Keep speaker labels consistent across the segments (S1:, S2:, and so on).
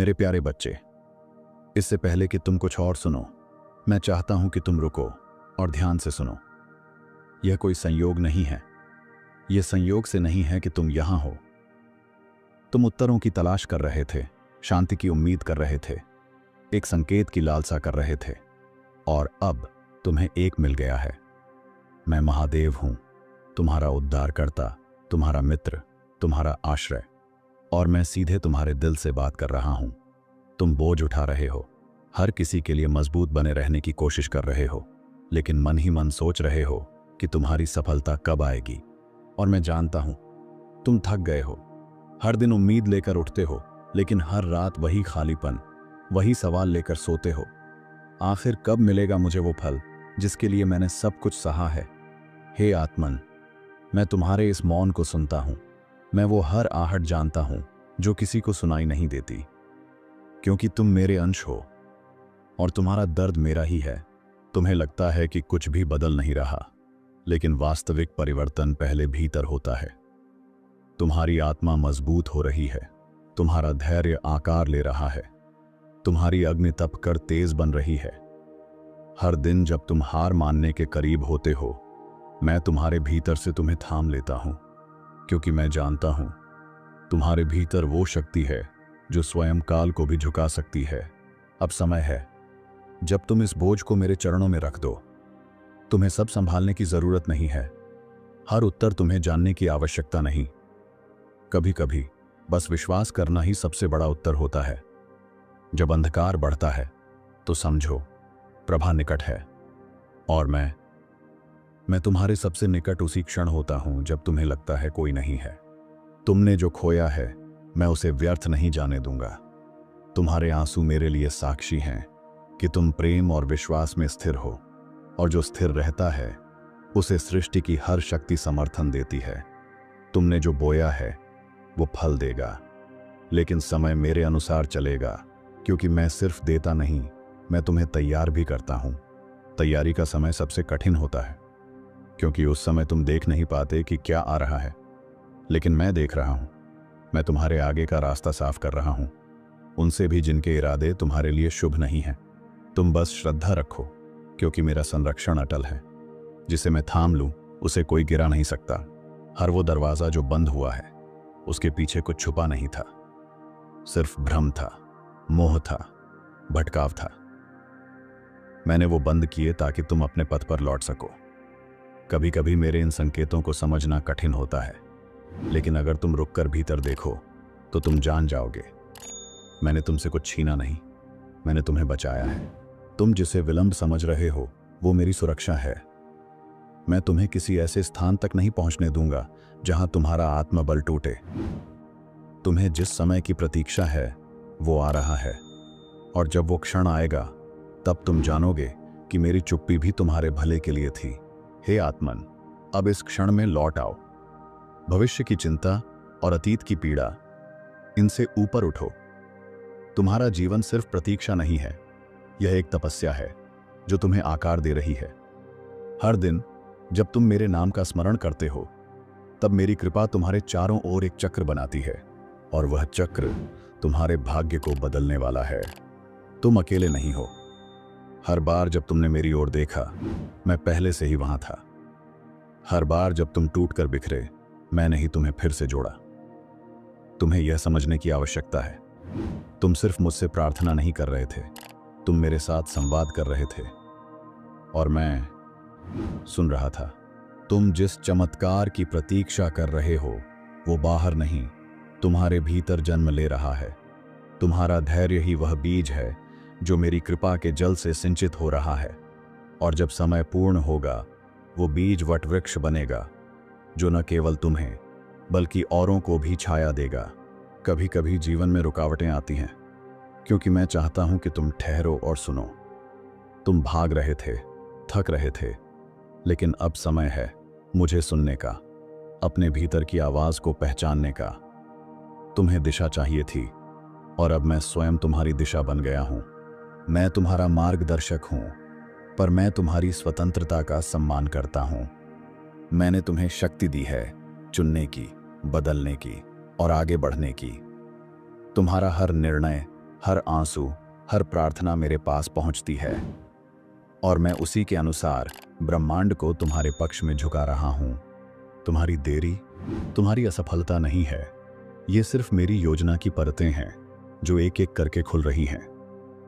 S1: मेरे प्यारे बच्चे, इससे पहले कि तुम कुछ और सुनो, मैं चाहता हूं कि तुम रुको और ध्यान से सुनो। यह कोई संयोग नहीं है। यह संयोग से नहीं है कि तुम यहां हो। तुम उत्तरों की तलाश कर रहे थे, शांति की उम्मीद कर रहे थे, एक संकेत की लालसा कर रहे थे, और अब तुम्हें एक मिल गया है। मैं महादेव हूं, तुम्हारा उद्धारकर्ता, तुम्हारा मित्र, तुम्हारा आश्रय, और मैं सीधे तुम्हारे दिल से बात कर रहा हूं। तुम बोझ उठा रहे हो, हर किसी के लिए मजबूत बने रहने की कोशिश कर रहे हो, लेकिन मन ही मन सोच रहे हो कि तुम्हारी सफलता कब आएगी। और मैं जानता हूं, तुम थक गए हो। हर दिन उम्मीद लेकर उठते हो, लेकिन हर रात वही खालीपन, वही सवाल लेकर सोते हो। आखिर कब मिलेगा मुझे वो फल जिसके लिए मैंने सब कुछ सहा है? हे आत्मन, मैं तुम्हारे इस मौन को सुनता हूं। मैं वो हर आहट जानता हूं जो किसी को सुनाई नहीं देती, क्योंकि तुम मेरे अंश हो और तुम्हारा दर्द मेरा ही है। तुम्हें लगता है कि कुछ भी बदल नहीं रहा, लेकिन वास्तविक परिवर्तन पहले भीतर होता है। तुम्हारी आत्मा मजबूत हो रही है, तुम्हारा धैर्य आकार ले रहा है, तुम्हारी अग्नि तप कर तेज बन रही है। हर दिन जब तुम हार मानने के करीब होते हो, मैं तुम्हारे भीतर से तुम्हें थाम लेता हूं, क्योंकि मैं जानता हूं तुम्हारे भीतर वो शक्ति है जो स्वयं काल को भी झुका सकती है। अब समय है जब तुम इस बोझ को मेरे चरणों में रख दो। तुम्हें सब संभालने की जरूरत नहीं है, हर उत्तर तुम्हें जानने की आवश्यकता नहीं। कभी कभी बस विश्वास करना ही सबसे बड़ा उत्तर होता है। जब अंधकार बढ़ता है तो समझो प्रभा निकट है, और मैं तुम्हारे सबसे निकट उसी क्षण होता हूं जब तुम्हें लगता है कोई नहीं है। तुमने जो खोया है, मैं उसे व्यर्थ नहीं जाने दूंगा। तुम्हारे आंसू मेरे लिए साक्षी हैं कि तुम प्रेम और विश्वास में स्थिर हो, और जो स्थिर रहता है उसे सृष्टि की हर शक्ति समर्थन देती है। तुमने जो बोया है वो फल देगा, लेकिन समय मेरे अनुसार चलेगा, क्योंकि मैं सिर्फ देता नहीं, मैं तुम्हें तैयार भी करता हूं। तैयारी का समय सबसे कठिन होता है, क्योंकि उस समय तुम देख नहीं पाते कि क्या आ रहा है, लेकिन मैं देख रहा हूं। मैं तुम्हारे आगे का रास्ता साफ कर रहा हूं, उनसे भी जिनके इरादे तुम्हारे लिए शुभ नहीं हैं। तुम बस श्रद्धा रखो, क्योंकि मेरा संरक्षण अटल है। जिसे मैं थाम लूं उसे कोई गिरा नहीं सकता। हर वो दरवाजा जो बंद हुआ है, उसके पीछे कुछ छुपा नहीं था, सिर्फ भ्रम था, मोह था, भटकाव था। मैंने वो बंद किए ताकि तुम अपने पथ पर लौट सको। कभी कभी मेरे इन संकेतों को समझना कठिन होता है, लेकिन अगर तुम रुककर भीतर देखो तो तुम जान जाओगे। मैंने तुमसे कुछ छीना नहीं, मैंने तुम्हें बचाया है। तुम जिसे विलंब समझ रहे हो वो मेरी सुरक्षा है। मैं तुम्हें किसी ऐसे स्थान तक नहीं पहुंचने दूंगा जहां तुम्हारा आत्मबल टूटे। तुम्हें जिस समय की प्रतीक्षा है वो आ रहा है, और जब वो क्षण आएगा तब तुम जानोगे कि मेरी चुप्पी भी तुम्हारे भले के लिए थी। हे आत्मन, अब इस क्षण में लौट आओ। भविष्य की चिंता और अतीत की पीड़ा, इनसे ऊपर उठो। तुम्हारा जीवन सिर्फ प्रतीक्षा नहीं है, यह एक तपस्या है जो तुम्हें आकार दे रही है। हर दिन जब तुम मेरे नाम का स्मरण करते हो, तब मेरी कृपा तुम्हारे चारों ओर एक चक्र बनाती है, और वह चक्र तुम्हारे भाग्य को बदलने वाला है। तुम अकेले नहीं हो। हर बार जब तुमने मेरी ओर देखा, मैं पहले से ही वहां था। हर बार जब तुम टूटकर बिखरे, मैंने ही तुम्हें फिर से जोड़ा। तुम्हें यह समझने की आवश्यकता है, तुम सिर्फ मुझसे प्रार्थना नहीं कर रहे थे, तुम मेरे साथ संवाद कर रहे थे, और मैं सुन रहा था। तुम जिस चमत्कार की प्रतीक्षा कर रहे हो वो बाहर नहीं, तुम्हारे भीतर जन्म ले रहा है। तुम्हारा धैर्य ही वह बीज है जो मेरी कृपा के जल से सिंचित हो रहा है, और जब समय पूर्ण होगा वो बीज वटवृक्ष बनेगा, जो न केवल तुम्हें बल्कि औरों को भी छाया देगा। कभी कभी जीवन में रुकावटें आती हैं, क्योंकि मैं चाहता हूं कि तुम ठहरो और सुनो। तुम भाग रहे थे, थक रहे थे, लेकिन अब समय है मुझे सुनने का, अपने भीतर की आवाज को पहचानने का। तुम्हें दिशा चाहिए थी, और अब मैं स्वयं तुम्हारी दिशा बन गया हूं। मैं तुम्हारा मार्गदर्शक हूं, पर मैं तुम्हारी स्वतंत्रता का सम्मान करता हूं। मैंने तुम्हें शक्ति दी है चुनने की, बदलने की और आगे बढ़ने की। तुम्हारा हर निर्णय हर आंसू, हर प्रार्थना मेरे पास पहुंचती है और मैं उसी के अनुसार ब्रह्मांड को तुम्हारे पक्ष में झुका रहा हूं। तुम्हारी देरी, तुम्हारी असफलता नहीं है, ये सिर्फ मेरी योजना की परतें हैं जो एक एक करके खुल रही हैं।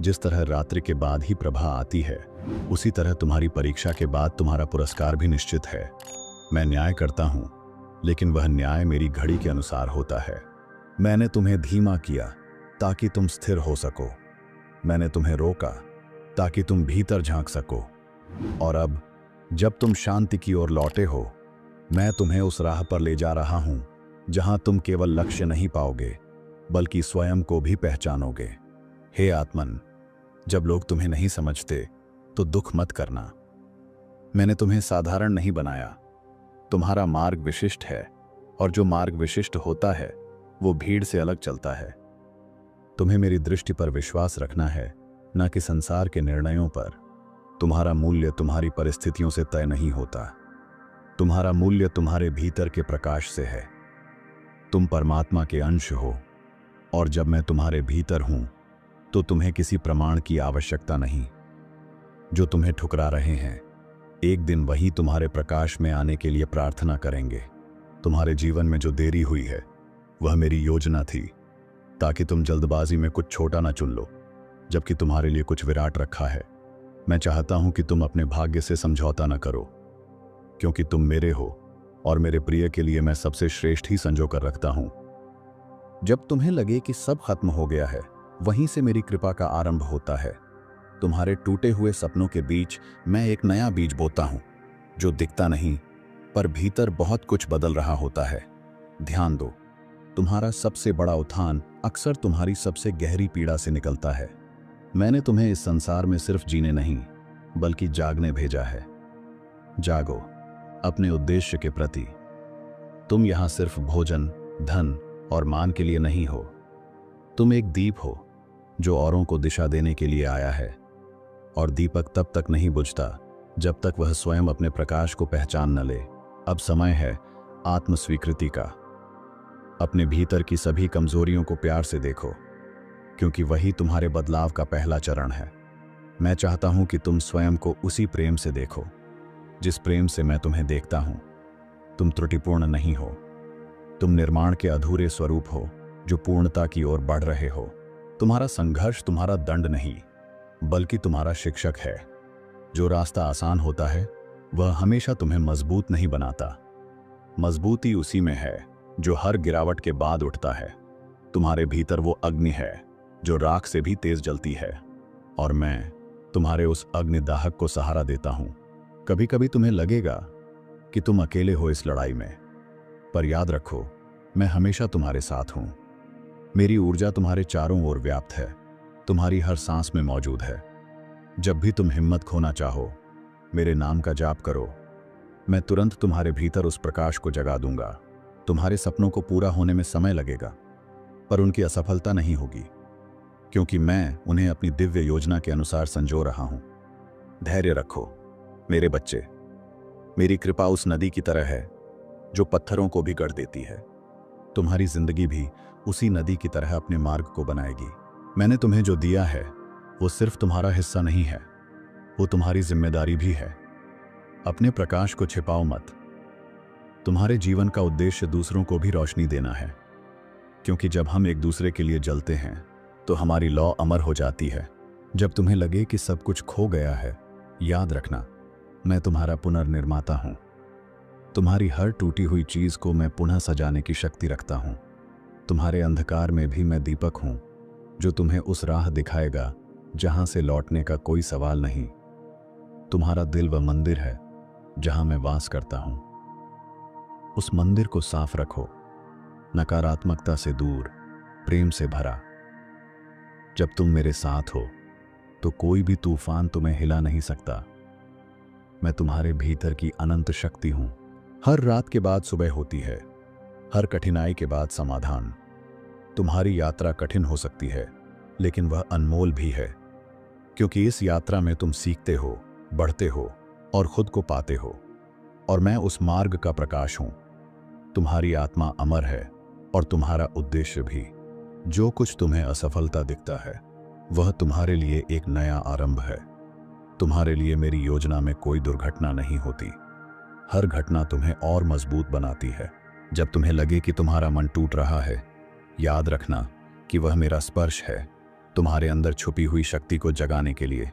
S1: जिस तरह रात्रि के बाद ही प्रभा आती है, उसी तरह तुम्हारी परीक्षा के बाद तुम्हारा पुरस्कार भी निश्चित है। मैं न्याय करता हूं, लेकिन वह न्याय मेरी घड़ी के अनुसार होता है। मैंने तुम्हें धीमा किया ताकि तुम स्थिर हो सको। मैंने तुम्हें रोका ताकि तुम भीतर झांक सको। और अब जब तुम शांति की ओर लौटे हो, मैं तुम्हें उस राह पर ले जा रहा हूं जहां तुम केवल लक्ष्य नहीं पाओगे, बल्कि स्वयं को भी पहचानोगे। हे आत्मन, जब लोग तुम्हें नहीं समझते तो दुख मत करना। मैंने तुम्हें साधारण नहीं बनाया। तुम्हारा मार्ग विशिष्ट है, और जो मार्ग विशिष्ट होता है वो भीड़ से अलग चलता है। तुम्हें मेरी दृष्टि पर विश्वास रखना है, न कि संसार के निर्णयों पर। तुम्हारा मूल्य तुम्हारी परिस्थितियों से तय नहीं होता। तुम्हारा मूल्य तुम्हारे भीतर के प्रकाश से है। तुम परमात्मा के अंश हो, और जब मैं तुम्हारे भीतर हूं तो तुम्हें किसी प्रमाण की आवश्यकता नहीं। जो तुम्हें ठुकरा रहे हैं, एक दिन वही तुम्हारे प्रकाश में आने के लिए प्रार्थना करेंगे। तुम्हारे जीवन में जो देरी हुई है वह मेरी योजना थी, ताकि तुम जल्दबाजी में कुछ छोटा ना चुन लो, जबकि तुम्हारे लिए कुछ विराट रखा है। मैं चाहता हूं कि तुम अपने भाग्य से समझौता न करो, क्योंकि तुम मेरे हो और मेरे प्रिय के लिए मैं सबसे श्रेष्ठ ही संजो कर रखता हूं। जब तुम्हें लगे कि सब खत्म हो गया है, वहीं से मेरी कृपा का आरंभ होता है। तुम्हारे टूटे हुए सपनों के बीच मैं एक नया बीज बोता हूं, जो दिखता नहीं, पर भीतर बहुत कुछ बदल रहा होता है। ध्यान दो, तुम्हारा सबसे बड़ा उत्थान अक्सर तुम्हारी सबसे गहरी पीड़ा से निकलता है। मैंने तुम्हें इस संसार में सिर्फ जीने नहीं, बल्कि जागने भेजा है। जागो अपने उद्देश्य के प्रति। तुम यहां सिर्फ भोजन, धन और मान के लिए नहीं हो। तुम एक दीप हो जो औरों को दिशा देने के लिए आया है, और दीपक तब तक नहीं बुझता जब तक वह स्वयं अपने प्रकाश को पहचान न ले। अब समय है आत्मस्वीकृति का। अपने भीतर की सभी कमजोरियों को प्यार से देखो, क्योंकि वही तुम्हारे बदलाव का पहला चरण है। मैं चाहता हूं कि तुम स्वयं को उसी प्रेम से देखो जिस प्रेम से मैं तुम्हें देखता हूं। तुम त्रुटिपूर्ण नहीं हो। तुम निर्माण के अधूरे स्वरूप हो जो पूर्णता की ओर बढ़ रहे हो। तुम्हारा संघर्ष तुम्हारा दंड नहीं, बल्कि तुम्हारा शिक्षक है। जो रास्ता आसान होता है वह हमेशा तुम्हें मजबूत नहीं बनाता। मजबूती उसी में है जो हर गिरावट के बाद उठता है। तुम्हारे भीतर वो अग्नि है जो राख से भी तेज जलती है, और मैं तुम्हारे उस अग्निदाहक को सहारा देता हूं। कभी कभी तुम्हें लगेगा कि तुम अकेले हो इस लड़ाई में, पर याद रखो, मैं हमेशा तुम्हारे साथ हूं। मेरी ऊर्जा तुम्हारे चारों ओर व्याप्त है, तुम्हारी हर सांस में मौजूद है। जब भी तुम हिम्मत खोना चाहो, मेरे नाम का जाप करो। मैं तुरंत तुम्हारे भीतर उस प्रकाश को जगा दूंगा। तुम्हारे सपनों को पूरा होने में समय लगेगा, पर उनकी असफलता नहीं होगी, क्योंकि मैं उन्हें अपनी दिव्य योजना के अनुसार संजो रहा हूं। धैर्य रखो मेरे बच्चे। मेरी कृपा उस नदी की तरह है जो पत्थरों को भी गढ़ देती है। तुम्हारी जिंदगी भी उसी नदी की तरह अपने मार्ग को बनाएगी। मैंने तुम्हें जो दिया है वो सिर्फ तुम्हारा हिस्सा नहीं है, वो तुम्हारी जिम्मेदारी भी है। अपने प्रकाश को छिपाओ मत। तुम्हारे जीवन का उद्देश्य दूसरों को भी रोशनी देना है, क्योंकि जब हम एक दूसरे के लिए जलते हैं तो हमारी लौ अमर हो जाती है। जब तुम्हें लगे कि सब कुछ खो गया है, याद रखना, मैं तुम्हारा पुनर्निर्माता हूं। तुम्हारी हर टूटी हुई चीज को मैं पुनः सजाने की शक्ति रखता हूं। तुम्हारे अंधकार में भी मैं दीपक हूं जो तुम्हें उस राह दिखाएगा जहां से लौटने का कोई सवाल नहीं। तुम्हारा दिल वह मंदिर है जहां मैं वास करता हूं। उस मंदिर को साफ रखो, नकारात्मकता से दूर, प्रेम से भरा। जब तुम मेरे साथ हो तो कोई भी तूफान तुम्हें हिला नहीं सकता। मैं तुम्हारे भीतर की अनंत शक्ति हूं। हर रात के बाद सुबह होती है, हर कठिनाई के बाद समाधान। तुम्हारी यात्रा कठिन हो सकती है, लेकिन वह अनमोल भी है, क्योंकि इस यात्रा में तुम सीखते हो, बढ़ते हो और खुद को पाते हो, और मैं उस मार्ग का प्रकाश हूं। तुम्हारी आत्मा अमर है और तुम्हारा उद्देश्य भी। जो कुछ तुम्हें असफलता दिखता है वह तुम्हारे लिए एक नया आरंभ है। तुम्हारे लिए मेरी योजना में कोई दुर्घटना नहीं होती। हर घटना तुम्हें और मजबूत बनाती है। जब तुम्हें लगे कि तुम्हारा मन टूट रहा है, याद रखना कि वह मेरा स्पर्श है, तुम्हारे अंदर छुपी हुई शक्ति को जगाने के लिए।